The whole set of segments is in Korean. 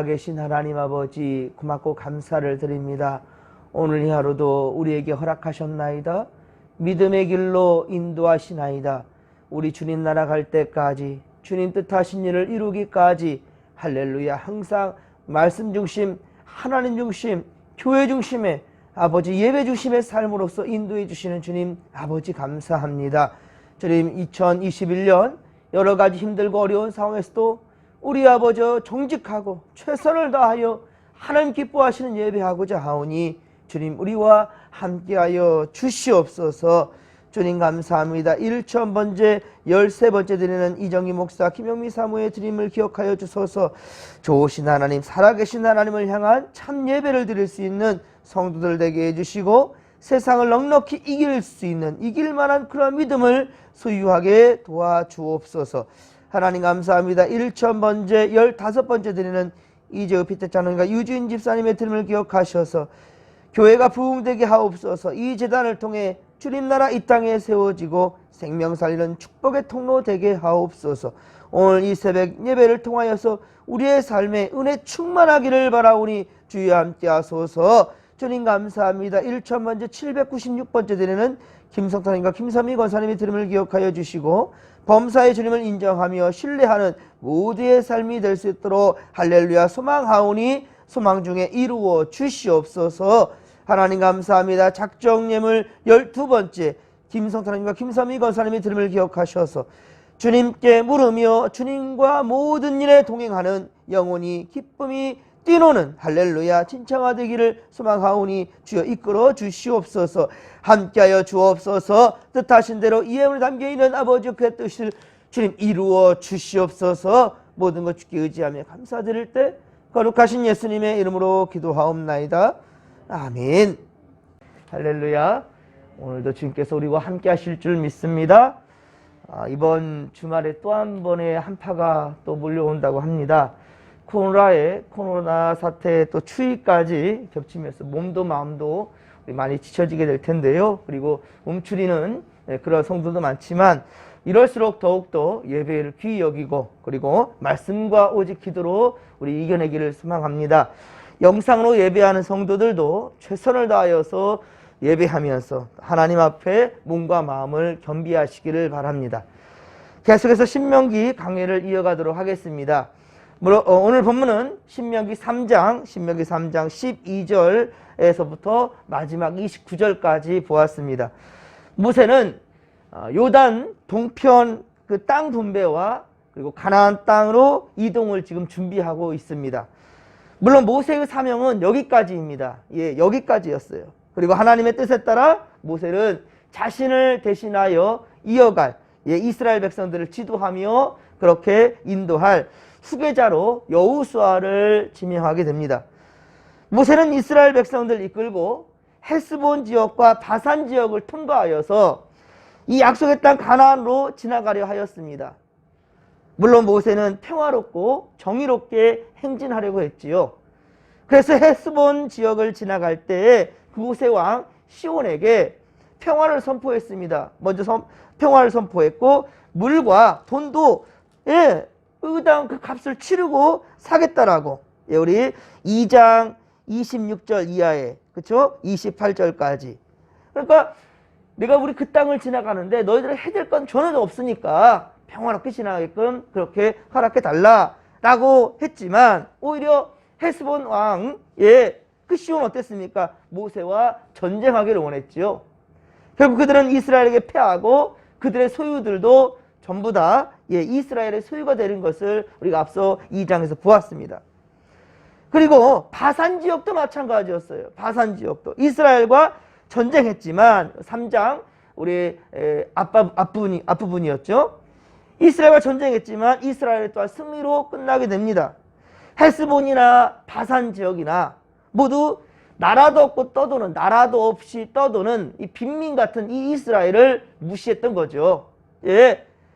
계신 하나님 아버지 고맙고 감사를 드립니다. 오늘 이 하루도 우리에게 허락하셨나이다. 믿음의 길로 인도하시나이다. 우리 주님 나라 갈 때까지 주님 뜻하신 일을 이루기까지 할렐루야, 항상 말씀 중심, 하나님 중심, 교회 중심의 아버지 예배 중심의 삶으로서 인도해 주시는 주님 아버지 감사합니다. 주님 2021년 여러 가지 힘들고 어려운 상황에서도 우리 아버지 정직하고 최선을 다하여 하나님 기뻐하시는 예배하고자 하오니 주님 우리와 함께하여 주시옵소서. 주님 감사합니다. 1000번째 13번째 드리는 이정희 목사 김영미 사모의 드림을 기억하여 주소서. 좋으신 하나님, 살아계신 하나님을 향한 참 예배를 드릴 수 있는 성도들 되게 해주시고 세상을 넉넉히 이길 수 있는, 이길 만한 그런 믿음을 소유하게 도와주옵소서. 하나님 감사합니다. 1000번째 15번째 드리는 이재우 피터 장로님과 유주인 집사님의 드림을 기억하셔서 교회가 부흥되게 하옵소서. 이 재단을 통해 주님 나라 이 땅에 세워지고 생명 살리는 축복의 통로 되게 하옵소서. 오늘 이 새벽 예배를 통하여서 우리의 삶에 은혜 충만하기를 바라오니 주여 함께 하소서. 주님 감사합니다. 1000번째 796번째 드리는 김성탄님과 김삼희 권사님의 드림을 기억하여 주시고 범사의 주님을 인정하며 신뢰하는 모두의 삶이 될 수 있도록 할렐루야 소망하오니 소망 중에 이루어 주시옵소서. 하나님 감사합니다. 작정예물 12번째 김성탄님과 김삼희 권사님의 드림을 기억하셔서 주님께 물으며 주님과 모든 일에 동행하는 영혼이 기쁨이 뛰노는 할렐루야 진창화 되기를 소망하오니 주여 이끌어 주시옵소서. 함께하여 주옵소서. 뜻하신 대로 이 예물에 담겨있는 아버지 그 뜻을 주님 이루어 주시옵소서. 모든 것 주께 의지하며 감사드릴 때 거룩하신 예수님의 이름으로 기도하옵나이다. 아멘. 할렐루야. 오늘도 주님께서 우리와 함께 하실 줄 믿습니다. 이번 주말에 또 한 번의 한파가 또 몰려온다고 합니다. 코로나 사태 또 추위까지 겹치면서 몸도 마음도 많이 지쳐지게 될 텐데요. 그리고 움츠리는 그런 성도도 많지만 이럴수록 더욱더 예배를 귀히 여기고 그리고 말씀과 오직 기도로 우리 이겨내기를 소망합니다. 영상으로 예배하는 성도들도 최선을 다하여서 예배하면서 하나님 앞에 몸과 마음을 겸비하시기를 바랍니다. 계속해서 신명기 강해를 이어가도록 하겠습니다. 오늘 본문은 신명기 3장 12절에서부터 마지막 29절까지 보았습니다. 모세는 요단 동편 그 땅 분배와 그리고 가나안 땅으로 이동을 지금 준비하고 있습니다. 물론 모세의 사명은 여기까지입니다. 예, 여기까지였어요. 그리고 하나님의 뜻에 따라 모세는 자신을 대신하여 이어갈 이스라엘 백성들을 지도하며 그렇게 인도할 후계자로 여호수아를 지명하게 됩니다. 모세는 이스라엘 백성들을 이끌고 헤스본 지역과 바산 지역을 통과하여서 이 약속의 땅 가나안으로 지나가려 하였습니다. 물론 모세는 평화롭고 정의롭게 행진하려고 했지요. 그래서 헤스본 지역을 지나갈 때 그곳의 왕 시온에게 평화를 선포했습니다. 먼저 평화를 선포했고 물과 돈도 의당 그 값을 치르고 사겠다라고. 우리 2장 26절 이하에 그렇죠? 28절까지. 그러니까 내가 우리 그 땅을 지나가는데 너희들은 해줄 건 전혀 없으니까 평화롭게 지나가게끔 그렇게 허락해 달라라고 했지만 오히려 헤스본 왕의 그 시온 어땠습니까? 모세와 전쟁하기를 원했지요. 결국 그들은 이스라엘에게 패하고 그들의 소유들도 전부 다 이스라엘의 소유가 되는 것을 우리가 앞서 2장에서 보았습니다. 그리고 바산 지역도 마찬가지였어요. 바산 지역도 이스라엘과 전쟁했지만 3장 우리 앞부분이었죠. 이스라엘과 전쟁했지만 이스라엘이 또한 승리로 끝나게 됩니다. 헤스본이나 바산 지역이나 모두 나라도 없고 떠도는, 나라도 없이 떠도는 이 빈민 같은 이 이스라엘을 무시했던 거죠.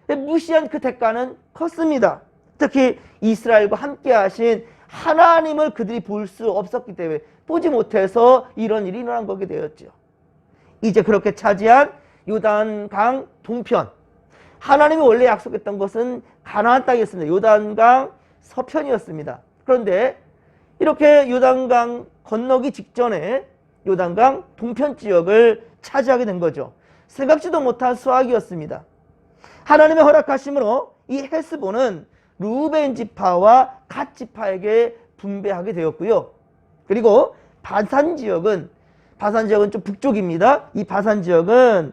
무시한 그 대가는 컸습니다. 특히 이스라엘과 함께 하신 하나님을 그들이 볼 수 없었기 때문에 보지 못해서 이런 일이 일어난 거게 되었죠. 이제 그렇게 차지한 요단강 동편, 하나님이 원래 약속했던 것은 가나안 땅이었습니다. 요단강 서편이었습니다. 그런데 이렇게 요단강 건너기 직전에 요단강 동편 지역을 차지하게 된 거죠. 생각지도 못한 수확이었습니다. 하나님의 허락하심으로 이 헤스본은 루벤 지파와 갓 지파에게 분배하게 되었고요. 그리고 바산 지역은 좀 북쪽입니다. 이 바산 지역은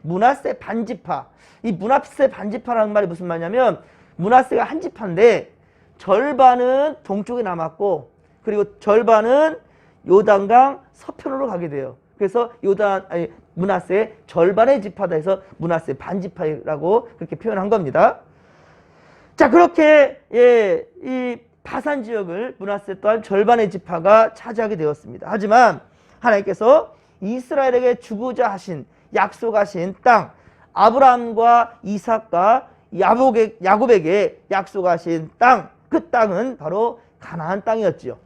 므낫세 반지파. 이 므낫세 반지파라는 말이 무슨 말이냐면 므낫세가 한 지파인데 절반은 동쪽에 남았고 그리고 절반은 요단강 서편으로 가게 돼요. 그래서 므낫세의 절반의 지파다 해서 므낫세 반지파라고 그렇게 표현한 겁니다. 자, 그렇게 이 바산 지역을 므낫세 또한 절반의 지파가 차지하게 되었습니다. 하지만 하나님께서 이스라엘에게 주고자 하신 약속하신 땅, 아브라함과 이삭과 야곱에게 약속하신 땅, 그 땅은 바로 가나안 땅이었지요.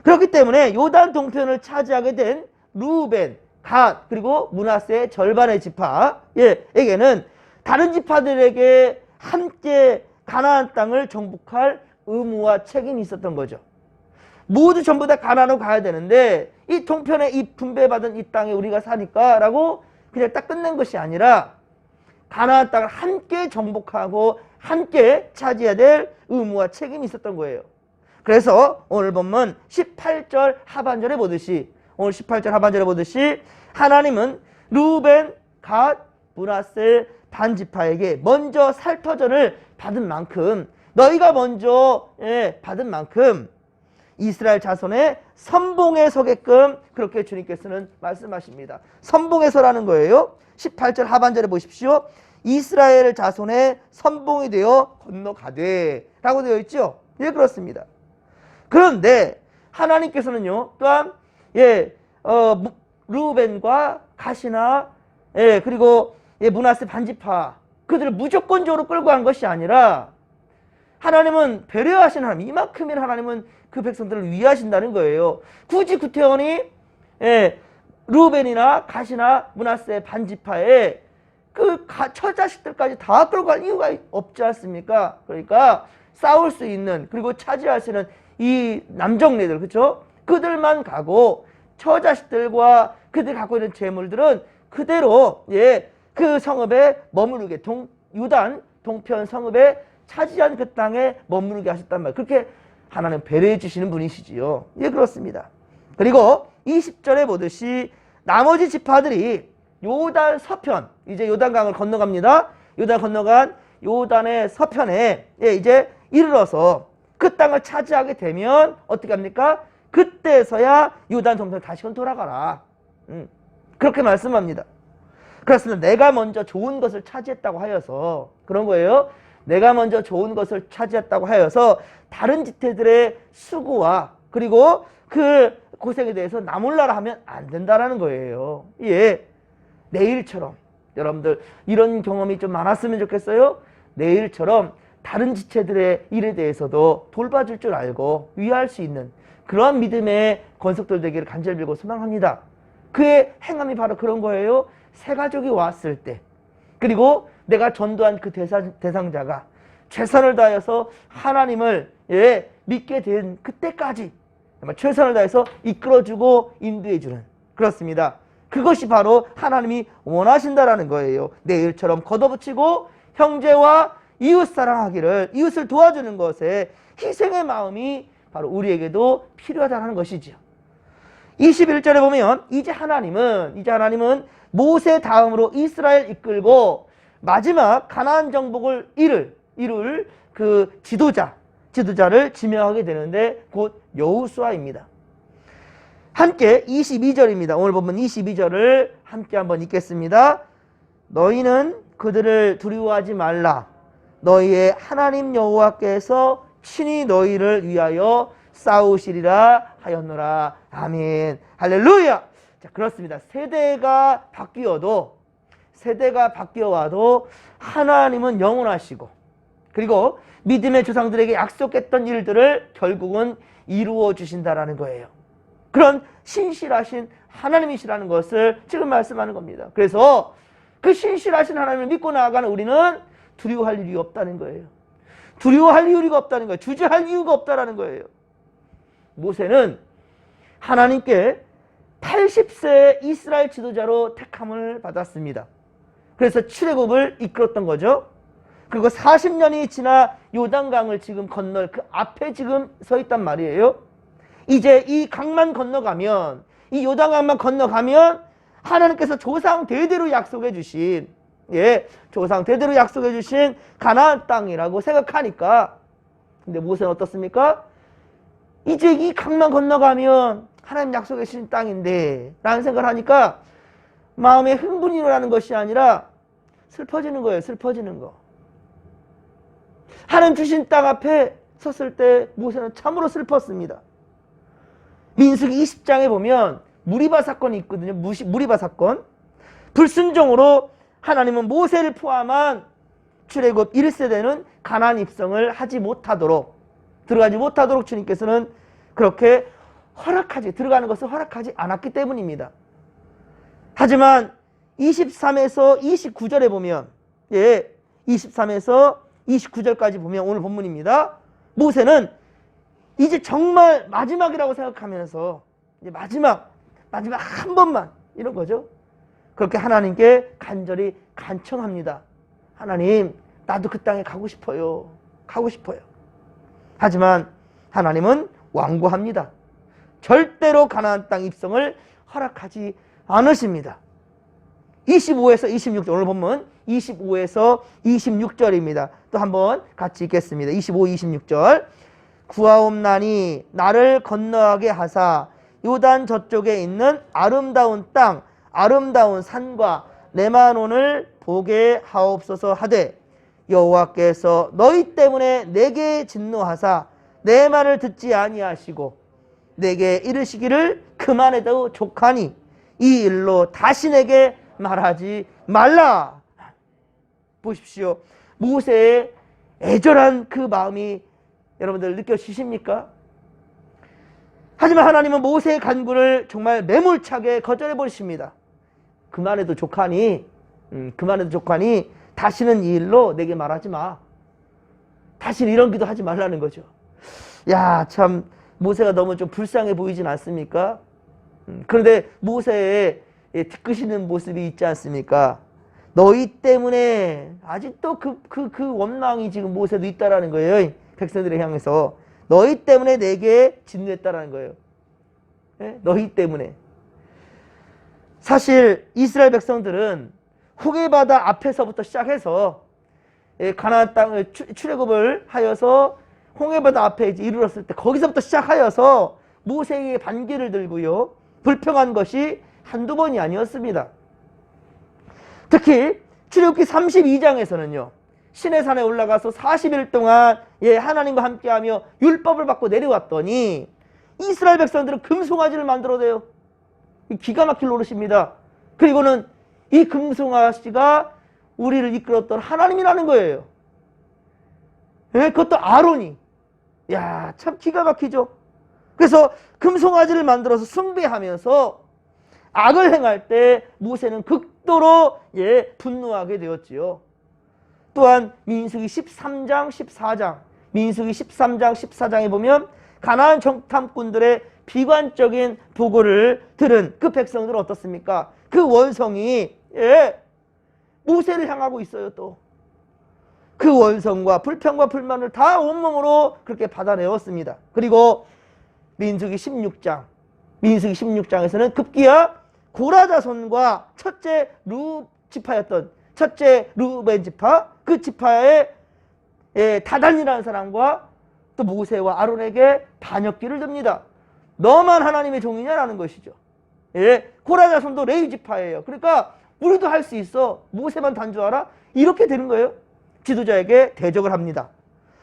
그렇기 때문에 요단 동편을 차지하게 된 루벤, 갓, 그리고 므낫세의 절반의 지파에게는 다른 지파들에게 함께 가나안 땅을 정복할 의무와 책임이 있었던 거죠. 모두 전부 다 가나안으로 가야 되는데 이 동편에 이 분배받은 이 땅에 우리가 사니까 라고 그냥 딱 끝낸 것이 아니라 가나안 땅을 함께 정복하고 함께 차지해야 될 의무와 책임이 있었던 거예요. 그래서 오늘 본문 18절 하반절에 보듯이 하나님은 루벤, 갓, 므낫세 반지파에게 먼저 살터전을 받은 만큼 너희가 먼저 받은 만큼 이스라엘 자손의 선봉에 서게끔 그렇게 주님께서는 말씀하십니다. 선봉에 서라는 거예요. 18절 하반절에 보십시오. 이스라엘 자손의 선봉이 되어 건너가되 라고 되어 있죠. 예, 그렇습니다. 그런데 하나님께서는요 또한 루벤과 갓이나 그리고 므낫세 반지파 그들을 무조건적으로 끌고 간 것이 아니라 하나님은 배려하신 하나님, 이만큼이나 하나님은 그 백성들을 위하신다는 거예요. 굳이 구태원이 루벤이나 갓이나 므낫세 반지파에 그 처자식들까지 다 끌고 갈 이유가 없지 않습니까? 그러니까 싸울 수 있는 그리고 차지할 수 있는 이 남정네들, 그렇죠? 그들만 가고 처자식들과 그들이 갖고 있는 재물들은 그대로 그 성읍에 머무르게 유단 동편 성읍에 차지한 그 땅에 머무르게 하셨단 말이에요. 그렇게 하나님 배려해 주시는 분이시지요. 예, 그렇습니다. 그리고 20절에 보듯이 나머지 지파들이 요단 서편, 이제 요단강을 건너갑니다. 요단 건너간 요단의 서편에 이제 이르러서 그 땅을 차지하게 되면 어떻게 합니까? 그때서야 요단 동편 다시금 돌아가라. 그렇게 말씀합니다. 그렇습니다. 내가 먼저 좋은 것을 차지했다고 하여서 그런 거예요. 내가 먼저 좋은 것을 차지했다고 하여서 다른 지체들의 수고와 그리고 그 고생에 대해서 나 몰라라 하면 안 된다라는 거예요. 예, 내일처럼 여러분들 이런 경험이 좀 많았으면 좋겠어요. 내일처럼 다른 지체들의 일에 대해서도 돌봐줄 줄 알고 위할 수 있는 그러한 믿음의 권속들 되기를 간절히 빌고 소망합니다. 그의 행함이 바로 그런 거예요. 새 가족이 왔을 때 그리고 내가 전도한 그 대상자가 최선을 다해서 하나님을 믿게 된 그때까지 최선을 다해서 이끌어주고 인도해주는, 그렇습니다. 그것이 바로 하나님이 원하신다라는 거예요. 내일처럼 걷어붙이고 형제와 이웃 사랑하기를, 이웃을 도와주는 것에 희생의 마음이 바로 우리에게도 필요하다는 것이죠. 21절에 보면 이제 하나님은 모세 다음으로 이스라엘 이끌고 마지막 가나안 정복을 이룰 그 지도자를 지명하게 되는데 곧 여호수아입니다. 함께 22절입니다. 오늘 보면 22절을 함께 한번 읽겠습니다. 너희는 그들을 두려워하지 말라. 너희의 하나님 여호와께서 친히 너희를 위하여 싸우시리라 하였노라. 아멘. 할렐루야. 자, 그렇습니다. 세대가 바뀌어와도 하나님은 영원하시고 그리고 믿음의 조상들에게 약속했던 일들을 결국은 이루어 주신다라는 거예요. 그런 신실하신 하나님이시라는 것을 지금 말씀하는 겁니다. 그래서 그 신실하신 하나님을 믿고 나아가는 우리는 두려워할 일이 없다는 거예요. 두려워할 이유가 없다는 거예요. 주저할 이유가 없다라는 거예요. 모세는 하나님께 80세 이스라엘 지도자로 택함을 받았습니다. 그래서 출애굽을 이끌었던 거죠. 그리고 40년이 지나 요단강을 지금 건널 그 앞에 지금 서 있단 말이에요. 이제 이 강만 건너가면, 이 요단강만 건너가면 하나님께서 조상 대대로 약속해 주신, 조상 대대로 약속해 주신 가나안 땅이라고 생각하니까, 근데 모세는 어떻습니까? 이제 이 강만 건너가면 하나님 약속해 주신 땅인데 라는 생각을 하니까 마음에 흥분이 일어나는 것이 아니라 슬퍼지는 거예요. 슬퍼지는 거. 하나님 주신 땅 앞에 섰을 때 모세는 참으로 슬펐습니다. 민수기 20장에 보면 무리바 사건이 있거든요. 무리바 사건. 불순종으로 하나님은 모세를 포함한 출애굽 1세대는 가나안 입성을 하지 못하도록, 들어가지 못하도록 주님께서는 그렇게 들어가는 것을 허락하지 않았기 때문입니다. 하지만 23에서 29절에 보면, 23에서 29절까지 보면 오늘 본문입니다. 모세는 이제 정말 마지막이라고 생각하면서 이제 마지막 한 번만, 이런 거죠. 그렇게 하나님께 간절히 간청합니다. 하나님, 나도 그 땅에 가고 싶어요. 하지만 하나님은 완고합니다. 절대로 가나안 땅 입성을 허락하지 않으십니다. 25에서 26절, 오늘 본문 25에서 26절입니다. 또 한번 같이 읽겠습니다. 25, 26절. 구하옵나니 나를 건너가게 하사 요단 저쪽에 있는 아름다운 땅, 아름다운 산과 레바논을 보게 하옵소서 하되, 여호와께서 너희 때문에 내게 진노하사 내 말을 듣지 아니하시고 내게 이르시기를 그만해도 족하니 이 일로 다시 내게 말하지 말라. 보십시오. 모세의 애절한 그 마음이 여러분들 느껴지십니까? 하지만 하나님은 모세의 간구를 정말 매몰차게 거절해 버리십니다. 그만해도 족하니 다시는 이 일로 내게 말하지 마. 다시는 이런 기도 하지 말라는 거죠. 야, 참 모세가 너무 좀 불쌍해 보이진 않습니까? 그런데 모세의 뒤끝이는 모습이 있지 않습니까? 너희 때문에 아직도 그 원망이 지금 모세도 있다라는 거예요. 백성들을 향해서 너희 때문에 내게 진노했다라는 거예요. 너희 때문에. 사실 이스라엘 백성들은 후계바다 앞에서부터 시작해서 가나안 땅을 출애굽을 하여서 홍해바다 앞에 이르렀을 때 거기서부터 시작하여서 모세에게 반기를 들고요, 불평한 것이 한두 번이 아니었습니다. 특히 출애굽기 32장에서는요 시내산에 올라가서 40일 동안 하나님과 함께하며 율법을 받고 내려왔더니 이스라엘 백성들은 금송아지를 만들어내요. 기가 막힐 노릇입니다. 그리고는 이 금송아지가 우리를 이끌었던 하나님이라는 거예요. 그것도 아론이. 야, 참 기가 막히죠. 그래서 금송아지를 만들어서 숭배하면서 악을 행할 때 모세는 극도로 분노하게 되었지요. 또한 민수기 13장 14장 민수기 13장 14장에 보면 가나안 정탐꾼들의 비관적인 보고를 들은 그 백성들은 어떻습니까? 그 원성이 모세를 향하고 있어요. 또 그 원성과 불평과 불만을 다 온몸으로 그렇게 받아내었습니다. 그리고 민수기 16장에서는 급기야 고라 자손과 첫째 지파였던 첫째 루벤 지파, 그 지파의 다단이라는 사람과 또 모세와 아론에게 반역기를 듭니다. 너만 하나님의 종이냐라는 것이죠. 고라 자손도 레위 지파예요. 그러니까 우리도 할 수 있어. 모세만 단주하라. 이렇게 되는 거예요. 지도자에게 대적을 합니다.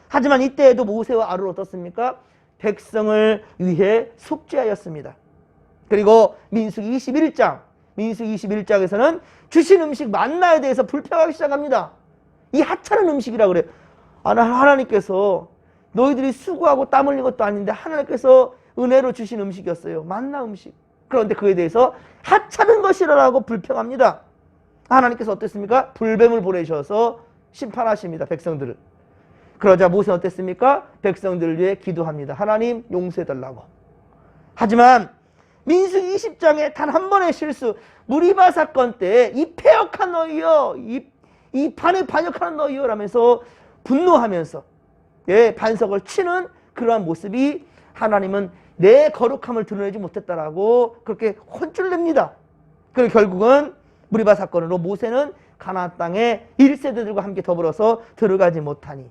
하지만 이때에도 모세와 아론은 어떻습니까? 백성을 위해 속죄하였습니다. 그리고 민수기 21장에서는 주신 음식 만나에 대해서 불평하기 시작합니다. 이 하찮은 음식이라고 그래요. 하나님께서 너희들이 수고하고 땀 흘린 것도 아닌데 하나님께서 은혜로 주신 음식이었어요. 만나 음식. 그런데 그에 대해서 하찮은 것이라고 불평합니다. 하나님께서 어땠습니까? 불뱀을 보내셔서 심판하십니다. 백성들을. 그러자 모세는 어땠습니까? 백성들을 위해 기도합니다. 하나님 용서해달라고. 하지만 민수기 20장에 단 한 번의 실수, 무리바 사건 때 이 패역한 너희여, 이 판에 반역하는 너희여 라면서 분노하면서 반석을 치는 그러한 모습이 하나님은 내 거룩함을 드러내지 못했다라고 그렇게 혼쭐 냅니다. 그리고 결국은 무리바 사건으로 모세는 가나안 땅에 1세대들과 함께 더불어서 들어가지 못하니.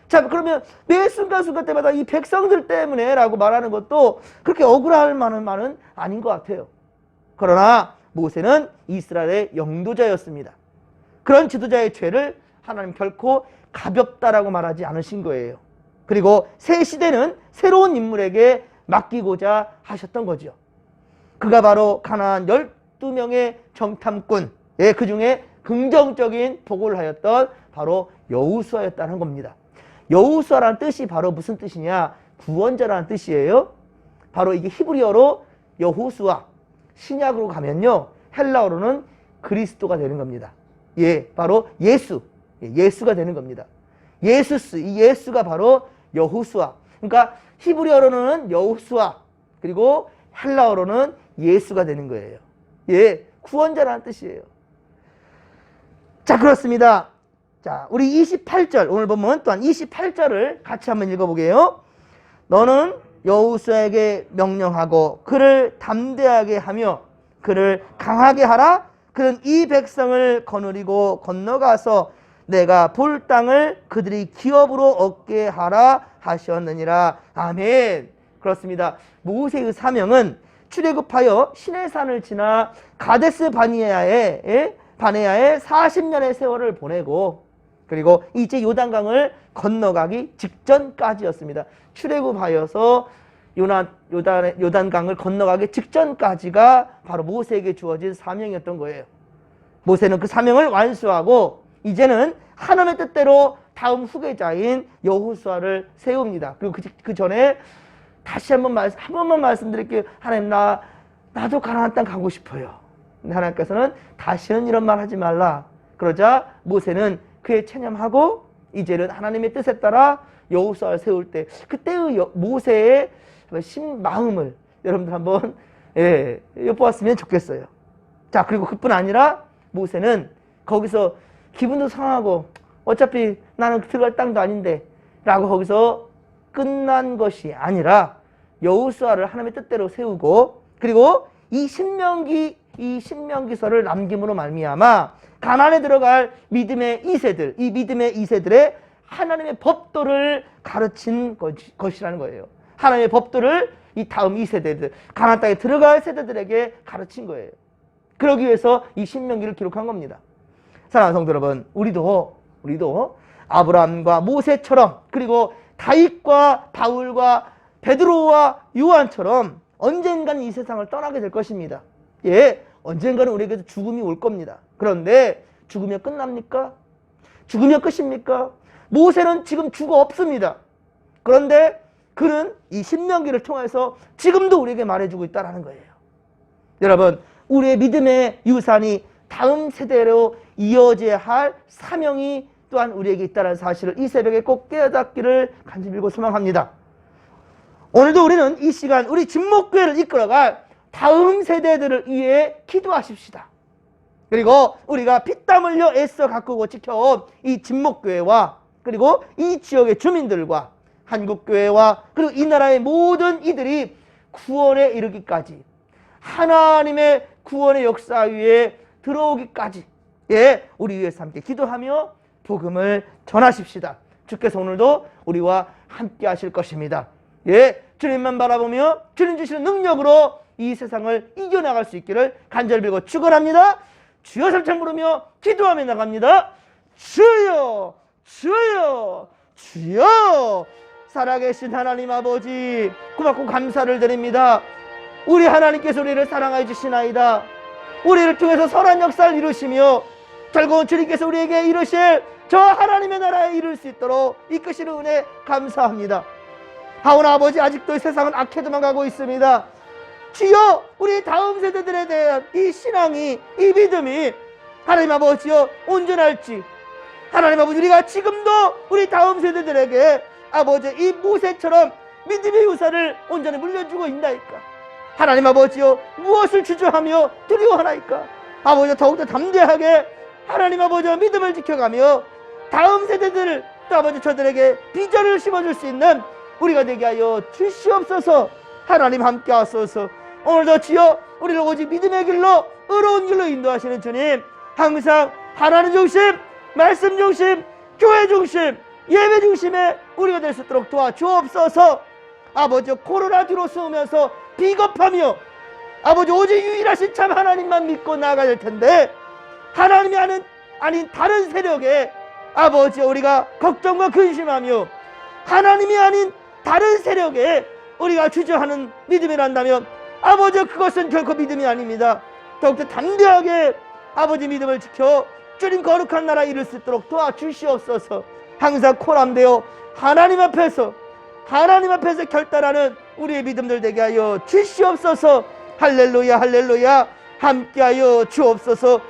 자, 그러면 매 순간순간 때마다 이 백성들 때문에 라고 말하는 것도 그렇게 억울할 만한 말은 아닌 것 같아요. 그러나 모세는 이스라엘의 영도자였습니다. 그런 지도자의 죄를 하나님 결코 가볍다라고 말하지 않으신 거예요. 그리고 새 시대는 새로운 인물에게 맡기고자 하셨던 거죠. 그가 바로 가나안 12명의 정탐꾼, 그 중에 긍정적인 보고를 하였던 바로 여호수아였다는 겁니다. 여호수아라는 뜻이 바로 무슨 뜻이냐? 구원자라는 뜻이에요. 바로 이게 히브리어로 여호수아, 신약으로 가면요 헬라어로는 그리스도가 되는 겁니다. 바로 예수가 되는 겁니다. 예수스, 이 예수가 바로 여호수아. 그러니까 히브리어로는 여호수아, 그리고 헬라어로는 예수가 되는 거예요. 구원자라는 뜻이에요. 자, 그렇습니다. 자, 우리 28절, 오늘 보면 또한 28절을 같이 한번 읽어보게요. 너는 여호수아에게 명령하고 그를 담대하게 하며 그를 강하게 하라. 그는 이 백성을 거느리고 건너가서 내가 볼 땅을 그들이 기업으로 얻게 하라 하셨느니라. 아멘. 그렇습니다. 모세의 사명은 출애굽하여 시내산을 지나 가데스 바네아에 40년의 세월을 보내고, 그리고 이제 요단강을 건너가기 직전까지였습니다. 출애굽하여서 요단강을 건너가기 직전까지가 바로 모세에게 주어진 사명이었던 거예요. 모세는 그 사명을 완수하고 이제는 하나님의 뜻대로 다음 후계자인 여호수아를 세웁니다. 그리고 그 전에 다시 한 번만 말씀드릴게요. 하나님, 나도 가나안 땅 가고 싶어요. 근데 하나님께서는 다시는 이런 말 하지 말라. 그러자 모세는 그에 체념하고 이제는 하나님의 뜻에 따라 여호수아를 세울 때, 그때의 모세의 마음을 여러분들 한번 엿보았으면 좋겠어요. 자, 그리고 그뿐 아니라 모세는 거기서 기분도 상하고 어차피 나는 들어갈 땅도 아닌데 라고 거기서 끝난 것이 아니라 여호수아를 하나님의 뜻대로 세우고, 그리고 이 신명기서를 남김으로 말미암아 가나안에 들어갈 믿음의 2세들, 이 믿음의 2세들의 하나님의 법도를 가르친 것이라는 거예요. 하나님의 법도를 이 다음 2세대들, 가나안 땅에 들어갈 세대들에게 가르친 거예요. 그러기 위해서 이 신명기를 기록한 겁니다. 사랑하는 성도 여러분, 우리도 아브라함과 모세처럼, 그리고 다윗과 바울과 베드로와 요한처럼 언젠가는 이 세상을 떠나게 될 것입니다. 언젠가는 우리에게도 죽음이 올 겁니다. 그런데 죽으면 끝납니까? 죽으면 끝입니까? 모세는 지금 죽어 없습니다. 그런데 그는 이 신명기를 통해서 지금도 우리에게 말해주고 있다는 거예요. 여러분, 우리의 믿음의 유산이 다음 세대로 이어져야 할 사명이 또한 우리에게 있다는 사실을 이 새벽에 꼭 깨닫기를 간절히 빌고 소망합니다. 오늘도 우리는 이 시간 우리 진목교회를 이끌어갈 다음 세대들을 위해 기도하십시다. 그리고 우리가 피땀 흘려 애써 가꾸고 지켜온 이 진목교회와, 그리고 이 지역의 주민들과 한국교회와, 그리고 이 나라의 모든 이들이 구원에 이르기까지, 하나님의 구원의 역사 위에 들어오기까지 우리 위해서 함께 기도하며 복음을 전하십시다. 주께서 오늘도 우리와 함께 하실 것입니다. 주님만 바라보며 주님 주시는 능력으로 이 세상을 이겨나갈 수 있기를 간절히 빌고 축원합니다. 주여 삼창 부르며 기도하며 나갑니다. 주여, 주여, 주여. 살아계신 하나님 아버지, 고맙고 감사를 드립니다. 우리 하나님께서 우리를 사랑하여 주시나이다. 우리를 통해서 선한 역사를 이루시며 결국은 주님께서 우리에게 이루실 저 하나님의 나라에 이룰 수 있도록 이끄시는 은혜 감사합니다. 하오나 아버지, 아직도 세상은 악해 도망가고 있습니다. 주여, 우리 다음 세대들에 대한 이 신앙이, 이 믿음이 하나님 아버지여 온전할지, 하나님 아버지, 우리가 지금도 우리 다음 세대들에게 아버지 이 모세처럼 믿음의 유산을 온전히 물려주고 있나이까? 하나님 아버지여 무엇을 주저하며 두려워하나이까? 아버지 더욱더 담대하게 하나님 아버지여 믿음을 지켜가며 다음 세대들 또 아버지 저들에게 비전을 심어줄 수 있는 우리가 되게 하여 주시옵소서. 하나님 함께 하소서. 오늘도 주여 우리를 오직 믿음의 길로 의로운 길로 인도하시는 주님, 항상 하나님 중심, 말씀 중심, 교회 중심, 예배 중심에 우리가 될 수 있도록 도와주옵소서. 아버지 코로나 뒤로 숨으면서 비겁하며 아버지 오직 유일하신 참 하나님만 믿고 나아가야 될 텐데 하나님이 아닌 다른 세력에 아버지 우리가 걱정과 근심하며 하나님이 아닌 다른 세력에 우리가 주저하는 믿음이란다면 아버지 그것은 결코 믿음이 아닙니다. 더욱더 담대하게 아버지 믿음을 지켜 주님 거룩한 나라 이룰 수 있도록 도와주시옵소서. 항상 코람되어 하나님 앞에서 결단하는 우리의 믿음들 되게 하여 주시옵소서. 할렐루야 할렐루야 함께하여 주옵소서.